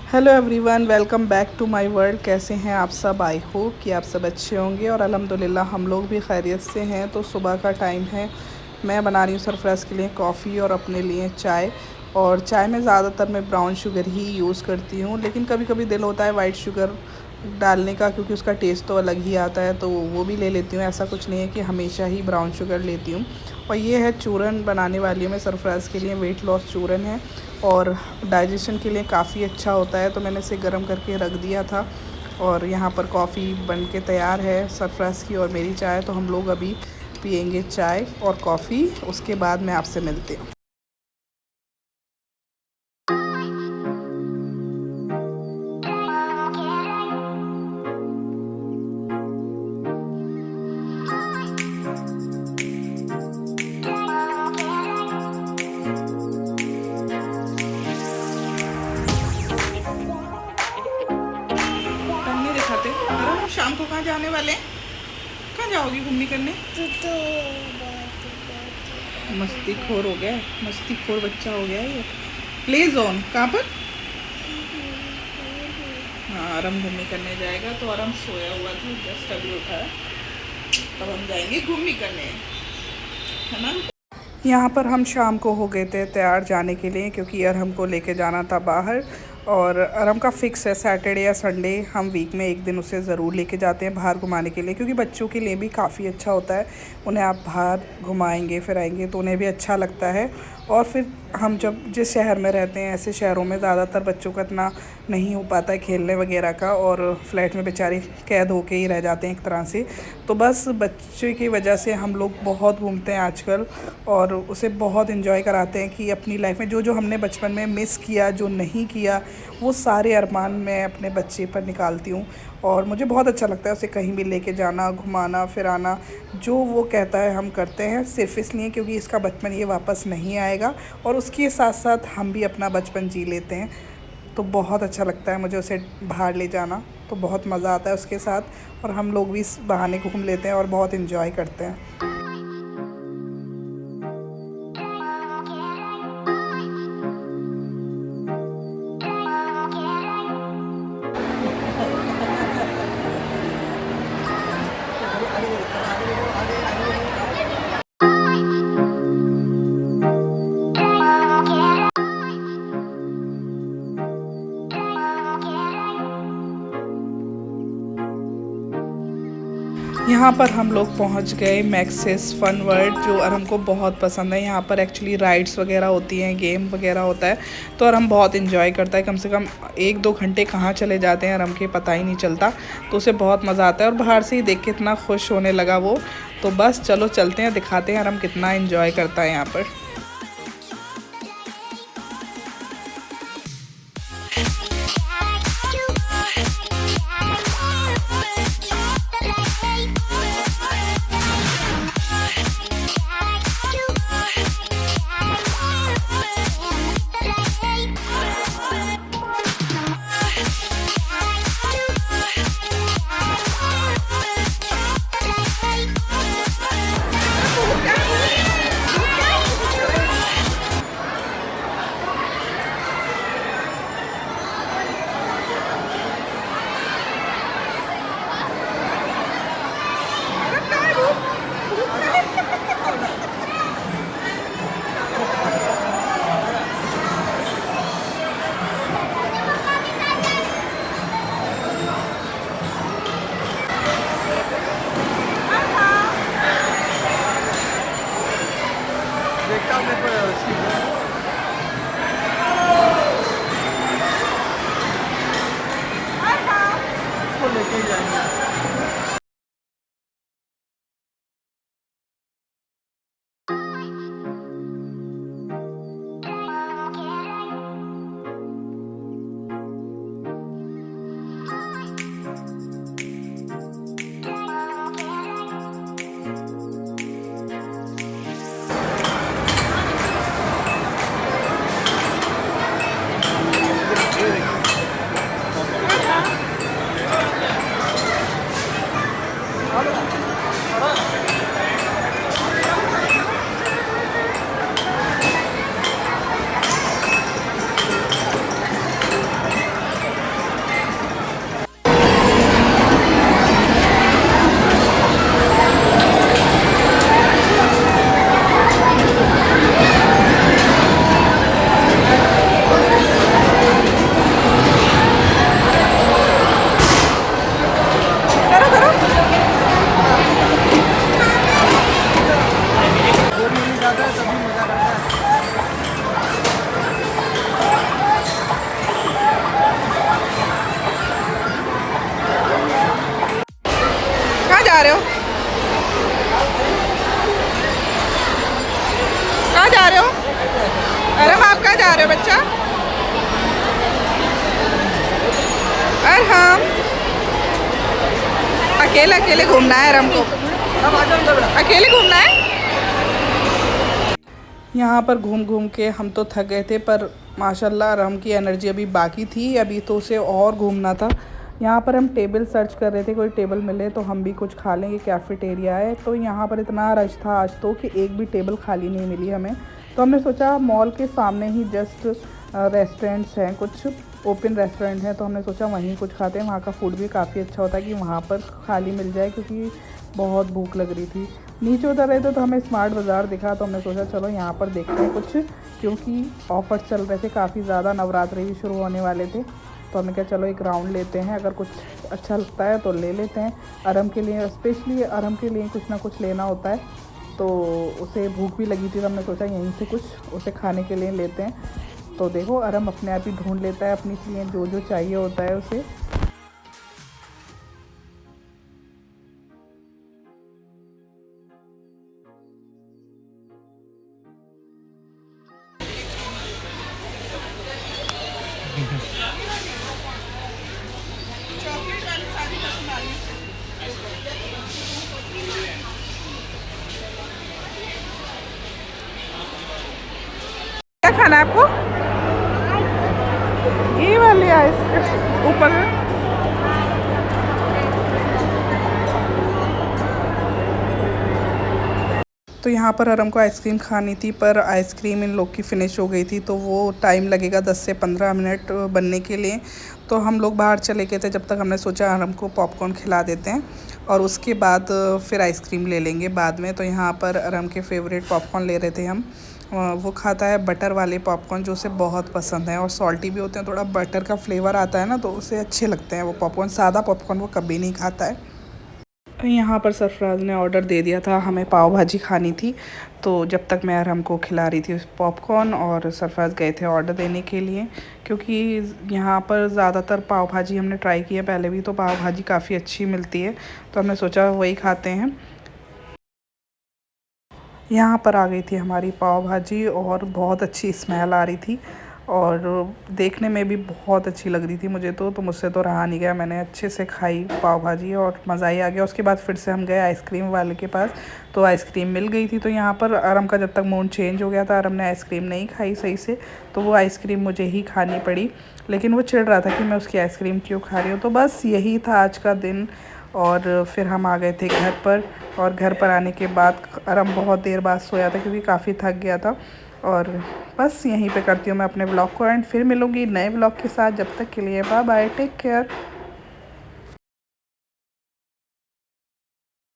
Hello everyone, welcome back to my world. कैसे हैं आप सब? आई होप कि आप सब अच्छे होंगे और अल्हम्दुलिल्लाह हम लोग भी खैरियत से हैं। तो सुबह का टाइम है, मैं बना रही हूँ सरफराज के लिए कॉफ़ी और अपने लिए चाय। और चाय में ज़्यादातर मैं ब्राउन शुगर ही यूज़ करती हूँ, लेकिन कभी कभी दिल होता है वाइट शुगर डालने का, क्योंकि उसका टेस्ट तो अलग ही आता है, तो वो भी ले लेती हूँ। ऐसा कुछ नहीं है कि हमेशा ही ब्राउन शुगर लेती हूँ। और ये है चूरन बनाने वाली हूँ मैं सरफराज के लिए, वेट लॉस चूरन है और डाइजेशन के लिए काफ़ी अच्छा होता है। तो मैंने इसे गर्म करके रख दिया था और यहाँ पर कॉफ़ी बन के तैयार है सरफराज की और मेरी चाय। तो हम लोग अभी पियेंगे चाय और कॉफ़ी, उसके बाद मैं आपसे मिलती हूँ। हम नहीं दिखाते। अरे हम शाम को कहाँ जाने वाले हैं? कहाँ जाओगी घूमने करने? मस्ती खोर हो गया है, मस्ती खोर बच्चा हो गया है ये। प्ले जोन कहाँ पर? हाँ, आराम घूमने करने जाएगा। तो आराम सोया हुआ था, जस्ट अभी उठा है। तब हम जाएंगे घूमने करने, है ना? यहाँ पर हम शाम को हो गए थे तैयार जाने के लिए, क्योंकि अरहम को लेके जाना था बाहर। और अरहम का फ़िक्स है सैटरडे या संडे हम वीक में एक दिन उसे ज़रूर लेके जाते हैं बाहर घुमाने के लिए, क्योंकि बच्चों के लिए भी काफ़ी अच्छा होता है। उन्हें आप बाहर घुमाएंगे फिराएंगे तो उन्हें भी अच्छा लगता है। और फिर हम जब जिस शहर में रहते हैं, ऐसे शहरों में ज़्यादातर बच्चों का इतना नहीं हो पाता है खेलने वगैरह का, और फ्लैट में बेचारे कैद होके ही रह जाते हैं एक तरह से। तो बस बच्चे की वजह से हम लोग बहुत घूमते हैं आजकल और उसे बहुत इन्जॉय कराते हैं कि अपनी लाइफ में जो जो हमने बचपन में मिस किया, जो नहीं किया, वो सारे अरमान मैं अपने बच्चे पर निकालती हूँ। और मुझे बहुत अच्छा लगता है उसे कहीं भी लेके जाना, घुमाना फिराना। जो वो कहता है हम करते हैं, सिर्फ इसलिए क्योंकि इसका बचपन ये वापस नहीं आएगा और उसके साथ साथ हम भी अपना बचपन जी लेते हैं। तो बहुत अच्छा लगता है मुझे उसे बाहर ले जाना, तो बहुत मज़ा आता है उसके साथ। और हम लोग भी इस बहाने घूम लेते हैं और बहुत इन्जॉय करते हैं। यहाँ पर हम लोग पहुँच गए मैक्सिस फन वर्ल्ड, जो और हमको बहुत पसंद है। यहाँ पर एक्चुअली राइड्स वगैरह होती हैं, गेम वगैरह होता है। तो और हम बहुत इन्जॉय करता है, कम से कम 1-2 घंटे कहाँ चले जाते हैं और हमके पता ही नहीं चलता। तो उसे बहुत मज़ा आता है और बाहर से ही देख के इतना खुश होने लगा वो। तो बस चलो चलते हैं, दिखाते हैं और हम कितना इन्जॉय करता है यहाँ पर। अकेले अकेले घूमना है आराम को, अकेले घूमना है। यहाँ पर घूम घूम के हम तो थक गए थे, पर माशाल्लाह आराम की एनर्जी अभी बाकी थी, अभी तो उसे और घूमना था। यहाँ पर हम टेबल सर्च कर रहे थे, कोई टेबल मिले तो हम भी कुछ खा लेंगे, कैफ़ेटेरिया है। तो यहाँ पर इतना रश था आज तो कि एक भी टेबल खाली नहीं मिली हमें। तो हमने सोचा मॉल के सामने ही जस्ट रेस्टोरेंट्स हैं, कुछ ओपन रेस्टोरेंट हैं, तो हमने सोचा वहीं कुछ खाते हैं। वहाँ का फूड भी काफ़ी अच्छा होता है कि वहाँ पर खाली मिल जाए, क्योंकि बहुत भूख लग रही थी। नीचे उतर रहे थे तो हमें स्मार्ट बाज़ार दिखा, तो हमने सोचा चलो यहाँ पर देखते हैं कुछ, क्योंकि ऑफ़र चल रहे थे काफ़ी ज़्यादा, नवरात्रि भी शुरू होने वाले थे। तो हमने कहा चलो एक राउंड लेते हैं, अगर कुछ अच्छा लगता है तो ले लेते हैं। अरम के लिए, स्पेशली अरम के लिए कुछ ना कुछ लेना होता है, तो उसे भूख भी लगी थी, तो हमने सोचा यहीं से कुछ उसे खाने के लिए लेते हैं। तो देखो अरम अपने आप ही ढूंढ लेता है अपने लिए जो जो चाहिए होता है उसे। क्या खाना है आपको? ये वाली आइसक्रीम ऊपर है। तो यहाँ पर अरम को आइसक्रीम खानी थी, पर आइसक्रीम इन लोग की फ़िनिश हो गई थी, तो वो टाइम लगेगा 10 से 15 मिनट बनने के लिए। तो हम लोग बाहर चले गए थे, जब तक हमने सोचा अरम को पॉपकॉर्न खिला देते हैं और उसके बाद फिर आइसक्रीम ले लेंगे बाद में। तो यहाँ पर अरम के फेवरेट पॉपकॉर्न ले रहे थे हम। वो खाता है बटर वाले पॉपकॉर्न, जो उसे बहुत पसंद है, और सॉल्टी भी होते हैं, थोड़ा बटर का फ्लेवर आता है ना, तो उसे अच्छे लगते हैं वो पॉपकॉर्न। सादा पॉपकॉर्न वो कभी नहीं खाता है। यहाँ पर सरफराज ने ऑर्डर दे दिया था, हमें पाव भाजी खानी थी। तो जब तक मैं अरहम को खिला रही थी पॉपकॉर्न, और सरफराज गए थे ऑर्डर देने के लिए, क्योंकि यहाँ पर ज़्यादातर पाव भाजी हमने ट्राई किया पहले भी, तो पाव भाजी काफ़ी अच्छी मिलती है, तो हमने सोचा वही खाते हैं। यहाँ पर आ गई थी हमारी पाव भाजी, और बहुत अच्छी स्मेल आ रही थी, और देखने में भी बहुत अच्छी लग रही थी मुझे तो मुझसे तो रहा नहीं गया। मैंने अच्छे से खाई पाव भाजी और मज़ा ही आ गया। उसके बाद फिर से हम गए आइसक्रीम वाले के पास, तो आइसक्रीम मिल गई थी। तो यहाँ पर अरम का जब तक मूड चेंज हो गया था, अरम ने आइसक्रीम नहीं खाई सही से, तो वो आइसक्रीम मुझे ही खानी पड़ी। लेकिन वो चिढ़ रहा था कि मैं उसकी आइसक्रीम क्यों खा रही हूँ। तो बस यही था आज का दिन, और फिर हम आ गए थे घर पर। और घर पर आने के बाद अरम बहुत देर बाद सोया था, क्योंकि काफ़ी थक गया था। और बस यहीं पे करती हूँ मैं अपने ब्लॉग को एंड, फिर मिलूँगी नए ब्लॉग के साथ। जब तक के लिए बाय बाय, टेक केयर।